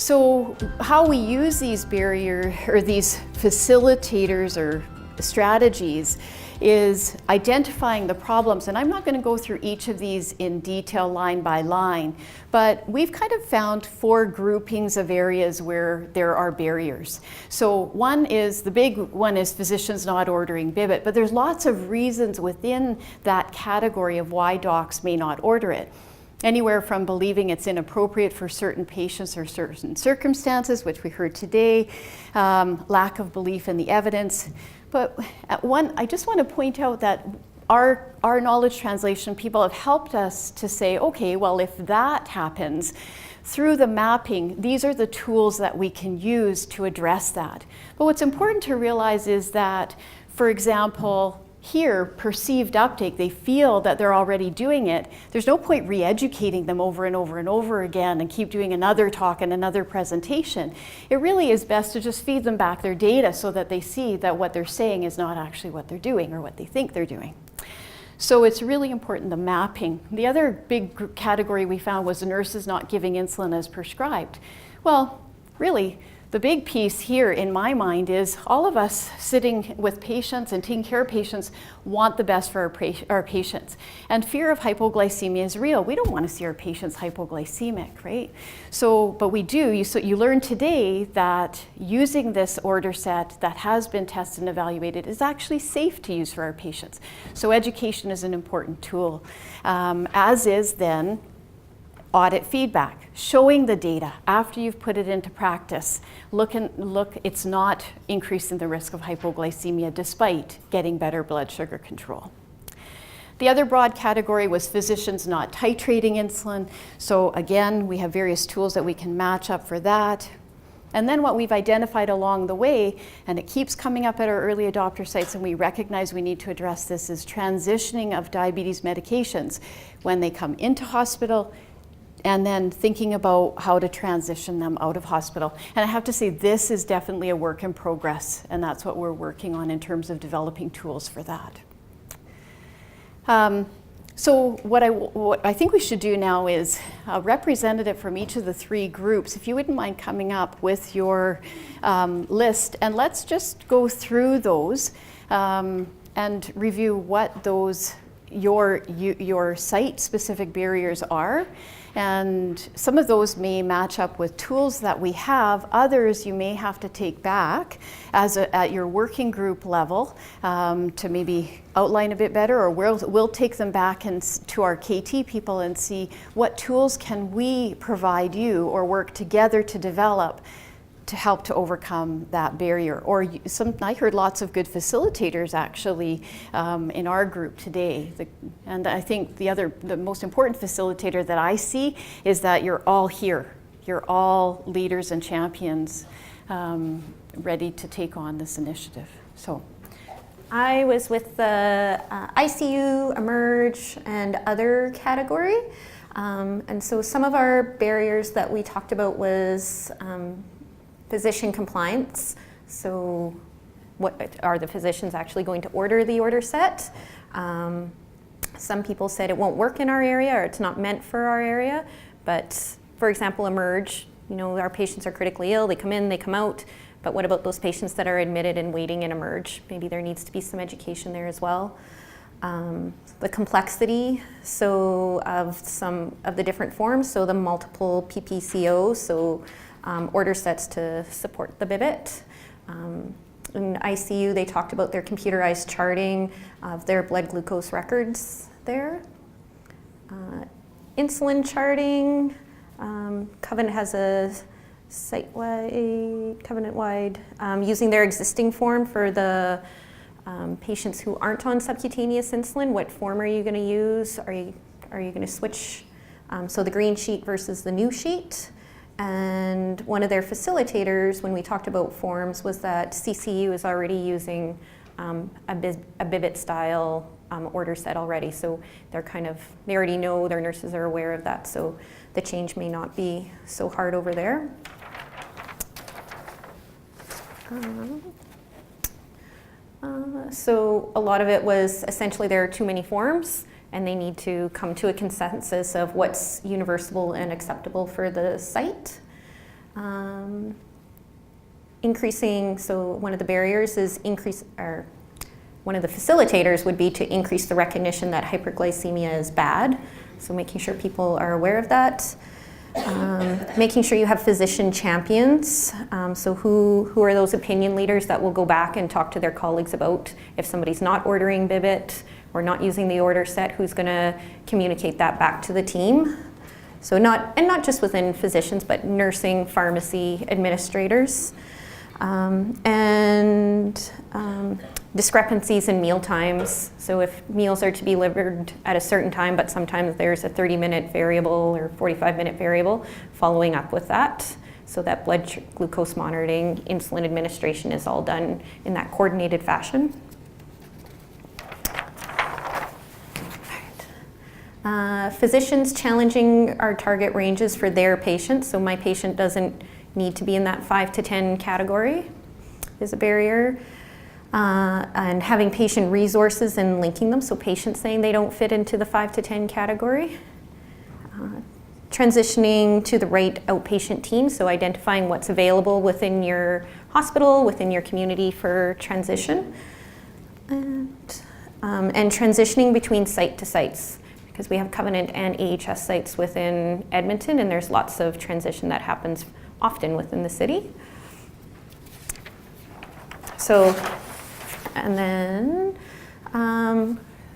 So how we use these these facilitators or strategies is identifying the problems, and I'm not going to go through each of these in detail line by line, but we've kind of found 4 groupings of areas where there are barriers. So the big one is physicians not ordering Bibit, but there's lots of reasons within that category of why docs may not order it. Anywhere from believing it's inappropriate for certain patients or certain circumstances, which we heard today, lack of belief in the evidence. But I just want to point out that our knowledge translation people have helped us to say, okay, well, if that happens, through the mapping, these are the tools that we can use to address that. But what's important to realize is that, for example, here, perceived uptake, they feel that they're already doing it. There's no point re-educating them over and over and over again and keep doing another talk and another presentation. It really is best to just feed them back their data so that they see that what they're saying is not actually what they're doing or what they think they're doing. So it's really important, the mapping. The other big category we found was the nurses not giving insulin as prescribed. Well, really, the big piece here in my mind is all of us sitting with patients and taking care of patients want the best for our patients. And fear of hypoglycemia is real. We don't want to see our patients hypoglycemic, right? But we do. So you learned today that using this order set that has been tested and evaluated is actually safe to use for our patients. So education is an important tool, as is then audit feedback, showing the data after you've put it into practice. Look, it's not increasing the risk of hypoglycemia despite getting better blood sugar control. The other broad category was physicians not titrating insulin. So again, we have various tools that we can match up for that. And then what we've identified along the way, and it keeps coming up at our early adopter sites, and we recognize we need to address this, is transitioning of diabetes medications when they come into hospital, and then thinking about how to transition them out of hospital. And I have to say, this is definitely a work in progress, and that's what we're working on in terms of developing tools for that. So what I think we should do now is a representative from each of the 3 groups, if you wouldn't mind coming up with your list, and let's just go through those and review what those your site-specific barriers are. And some of those may match up with tools that we have. Others you may have to take back at your working group level to maybe outline a bit better, or we'll take them back to our KT people and see what tools can we provide you or work together to develop to help to overcome that barrier. Or I heard lots of good facilitators actually in our group today. And I think the most important facilitator that I see is that you're all here. You're all leaders and champions ready to take on this initiative. So I was with the ICU, Emerge, and other category. And so some of our barriers that we talked about was physician compliance. So what are the physicians actually going to order the order set? Some people said it won't work in our area, or it's not meant for our area. But for example, Emerge, our patients are critically ill, they come in, they come out. But what about those patients that are admitted and waiting in Emerge? Maybe there needs to be some education there as well. The complexity, of some of the different forms, so the multiple PPCOs, so order sets to support the Bibit. In ICU, they talked about their computerized charting of their blood glucose records there. Insulin charting, Covenant has a site-wide, Covenant-wide, using their existing form for the patients who aren't on subcutaneous insulin. What form are you going to use? Are you going to switch? So the green sheet versus the new sheet. And one of their facilitators, when we talked about forms, was that CCU is already using a Bibit style order set already. So they already know, their nurses are aware of that. So the change may not be so hard over there. So a lot of it was essentially there are too many forms, and they need to come to a consensus of what's universal and acceptable for the site. Increasing, so one of the barriers is one of the facilitators would be to increase the recognition that hyperglycemia is bad. So making sure people are aware of that. Making sure you have physician champions. So who are those opinion leaders that will go back and talk to their colleagues about if somebody's not ordering Bibit or not using the order set, who's going to communicate that back to the team. So not just within physicians, but nursing, pharmacy, administrators. Discrepancies in meal times. So if meals are to be delivered at a certain time, but sometimes there's a 30-minute variable or 45-minute variable, following up with that so that blood glucose monitoring, insulin administration is all done in that coordinated fashion. Physicians challenging our target ranges for their patients. So my patient doesn't need to be in that 5 to 10 category is a barrier. And having patient resources and linking them, so patients saying they don't fit into the 5 to 10 category. Transitioning to the right outpatient team, so identifying what's available within your hospital, within your community for transition. And transitioning between site to sites, because we have Covenant and AHS sites within Edmonton, and there's lots of transition that happens often within the city. So, and then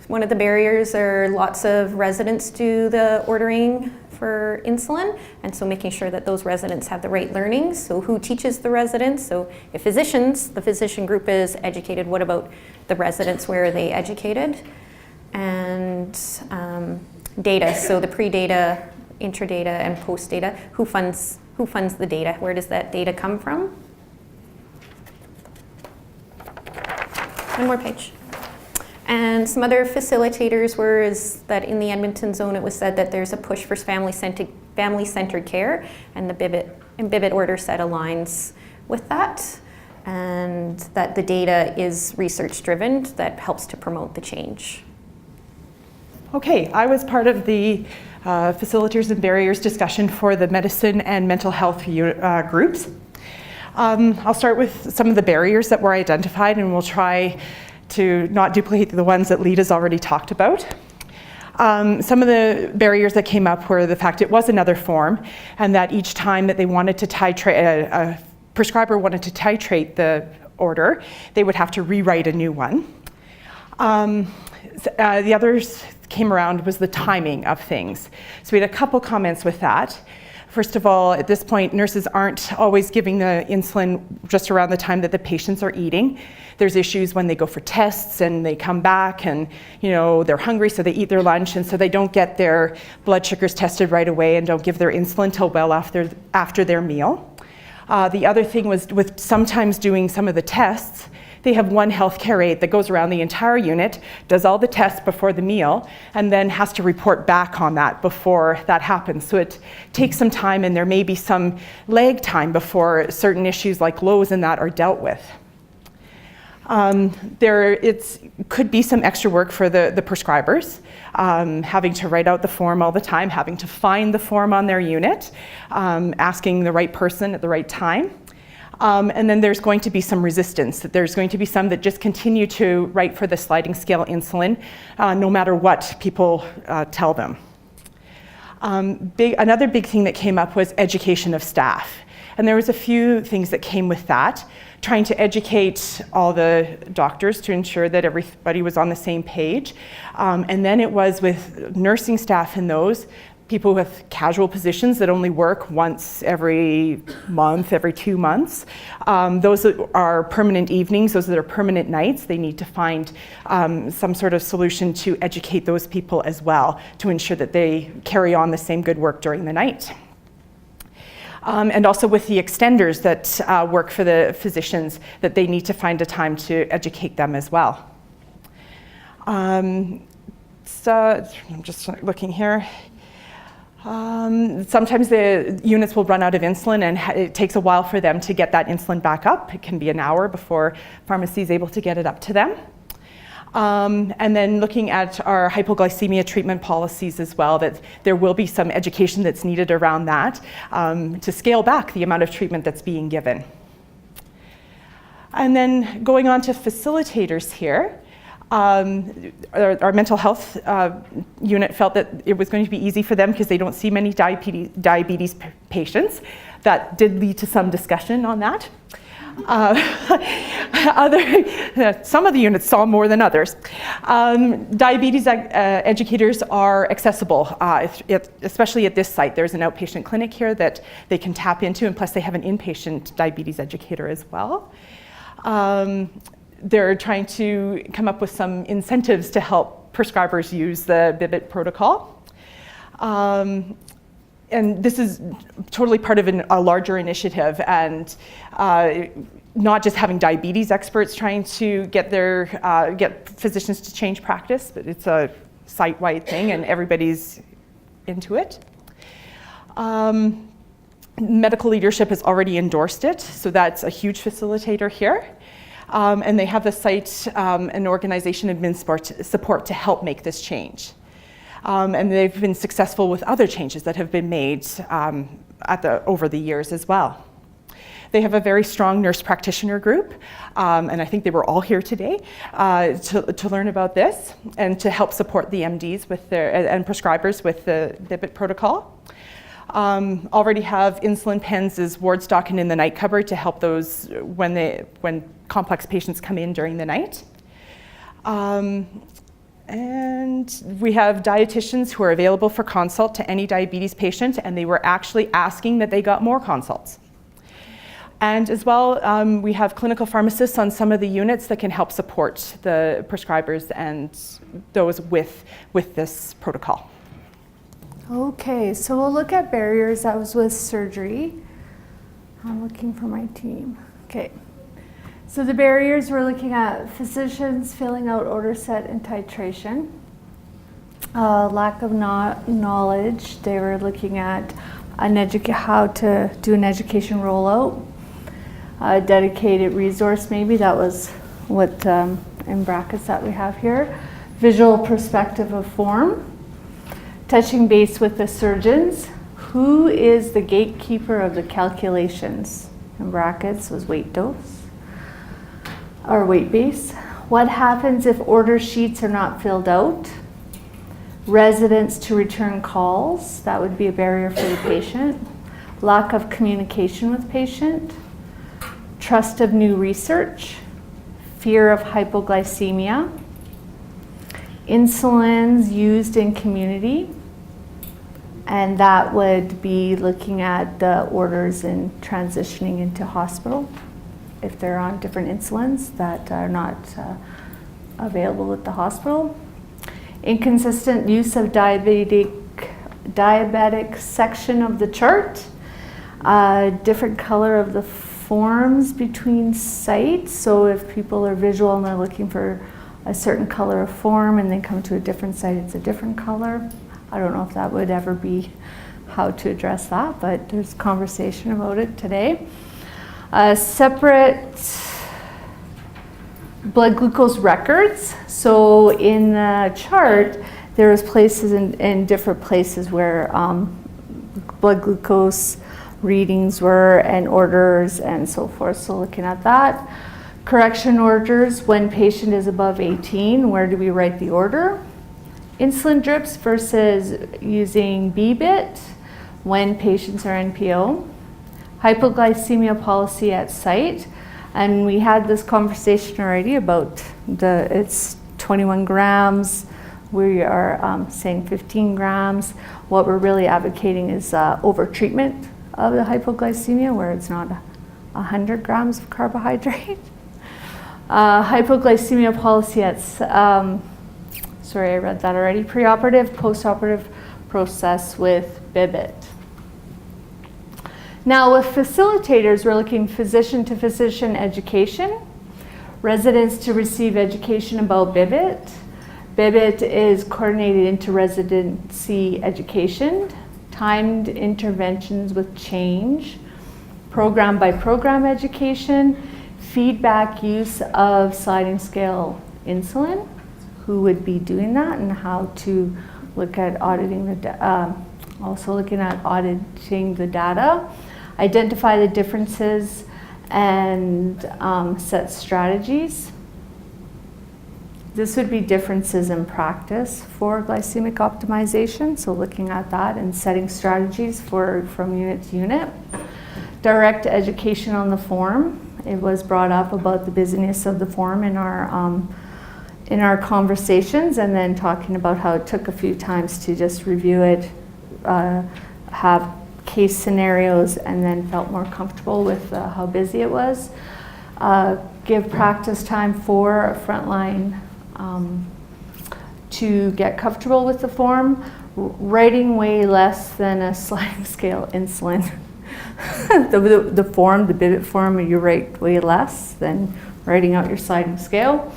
one of the barriers are lots of residents do the ordering for insulin, and so making sure that those residents have the right learning. So who teaches the residents? So if physicians, the physician group is educated, what about the residents, where are they educated? And data, so the pre-data, intra-data, and post-data, who funds the data? Where does that data come from? One more page. And some other facilitators is that in the Edmonton zone, it was said that there's a push for family-centered care, and the Bibit order set aligns with that, and that the data is research-driven that helps to promote the change. Okay, I was part of the facilitators and barriers discussion for the medicine and mental health groups. I'll start with some of the barriers that were identified, and we'll try to not duplicate the ones that Lita's already talked about. Some of the barriers that came up were the fact it was another form, and that each time that they wanted to titrate, a prescriber wanted to titrate the order, they would have to rewrite a new one. The others came around was the timing of things. So we had a couple comments with that. First of all, at this point, nurses aren't always giving the insulin just around the time that the patients are eating. There's issues when they go for tests and they come back and they're hungry, so they eat their lunch, and so they don't get their blood sugars tested right away and don't give their insulin till well after their meal. The other thing was with sometimes doing some of the tests, they have one healthcare aide that goes around the entire unit, does all the tests before the meal, and then has to report back on that before that happens. So it takes some time, and there may be some lag time before certain issues like lows and that are dealt with. It could be some extra work for the prescribers, having to write out the form all the time, having to find the form on their unit, asking the right person at the right time. And then there's going to be some resistance. There's going to be some that just continue to write for the sliding scale insulin, no matter what people tell them. Another big thing that came up was education of staff. And there was a few things that came with that, trying to educate all the doctors to ensure that everybody was on the same page. And then it was with nursing staff and those people with casual positions that only work once every month, every 2 months. Those that are permanent evenings, those that are permanent nights, they need to find some sort of solution to educate those people as well, to ensure that they carry on the same good work during the night. And also with the extenders that work for the physicians, that they need to find a time to educate them as well. So I'm just looking here. Sometimes the units will run out of insulin, and it takes a while for them to get that insulin back up. It can be an hour before pharmacy is able to get it up to them. And then looking at our hypoglycemia treatment policies as well, that there will be some education that's needed around that to scale back the amount of treatment that's being given. And then going on to facilitators here. Our mental health unit felt that it was going to be easy for them because they don't see many diabetes patients. That did lead to some discussion on that. Some of the units saw more than others. Diabetes educators are accessible, especially at this site. There's an outpatient clinic here that they can tap into, and plus they have an inpatient diabetes educator as well. They're trying to come up with some incentives to help prescribers use the BIBIT protocol. And this is totally part of a larger initiative, and not just having diabetes experts trying to get physicians to change practice, but it's a site-wide thing and everybody's into it. Medical leadership has already endorsed it, so that's a huge facilitator here. And they have the site and organization admin support to help make this change. And they've been successful with other changes that have been made over the years as well. They have a very strong nurse practitioner group, and I think they were all here today to learn about this and to help support the MDs and prescribers with the BIBIT protocol. Already have insulin pens as ward stock and in the night cupboard to help those when complex patients come in during the night. And we have dietitians who are available for consult to any diabetes patient, and they were actually asking that they got more consults. And as well, we have clinical pharmacists on some of the units that can help support the prescribers and those with this protocol. Okay, so we'll look at barriers. That was with surgery. I'm looking for my team. Okay. So the barriers, we're looking at physicians filling out order set and titration. Lack of knowledge. They were looking at how to do an education rollout. Dedicated resource, maybe that was what in brackets that we have here. Visual perspective of form. Touching base with the surgeons. Who is the gatekeeper of the calculations? In brackets was weight dose or weight base. What happens if order sheets are not filled out? Residents to return calls. That would be a barrier for the patient. Lack of communication with patient. Trust of new research. Fear of hypoglycemia. Insulins used in community. And that would be looking at the orders and transitioning into hospital if they're on different insulins that are not available at the hospital. Inconsistent use of diabetic section of the chart. Different color of the forms between sites. So if people are visual and they're looking for a certain color of form and they come to a different site, it's a different color. I don't know if that would ever be how to address that, but there's conversation about it today. Separate blood glucose records. So in the chart, there was places in different places where blood glucose readings were and orders and so forth. So looking at that. Correction orders, when patient is above 18, where do we write the order? Insulin drips versus using BIBIT when patients are NPO. Hypoglycemia policy at site. And we had this conversation already about it's 21 grams. We are saying 15 grams. What we're really advocating is over-treatment of the hypoglycemia where it's not 100 grams of carbohydrate. Hypoglycemia policy at sorry, I read that already. Preoperative, postoperative process with BIBIT. Now with facilitators, we're looking physician-to-physician education, residents to receive education about BIBIT. BIBIT is coordinated into residency education, timed interventions with change, program-by-program education, feedback use of sliding scale insulin, who would be doing that and how to look at auditing also looking at auditing the data, identify the differences, and set strategies. This would be differences in practice for glycemic optimization, so looking at that and setting strategies from unit to unit. Direct education on the form. It was brought up about the busyness of the form in our conversations, and then talking about how it took a few times to just review it, have case scenarios, and then felt more comfortable with how busy it was. Give practice time for a frontline to get comfortable with the form. Writing way less than a sliding scale insulin. the form, the Bibit form, you write way less than writing out your sliding scale.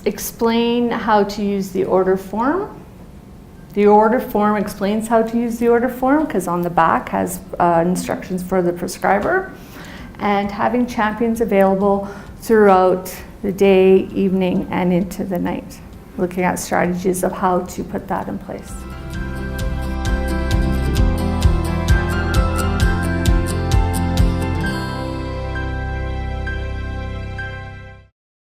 Explain how to use the order form. The order form explains how to use the order form because on the back has instructions for the prescriber. And having champions available throughout the day, evening, and into the night. Looking at strategies of how to put that in place.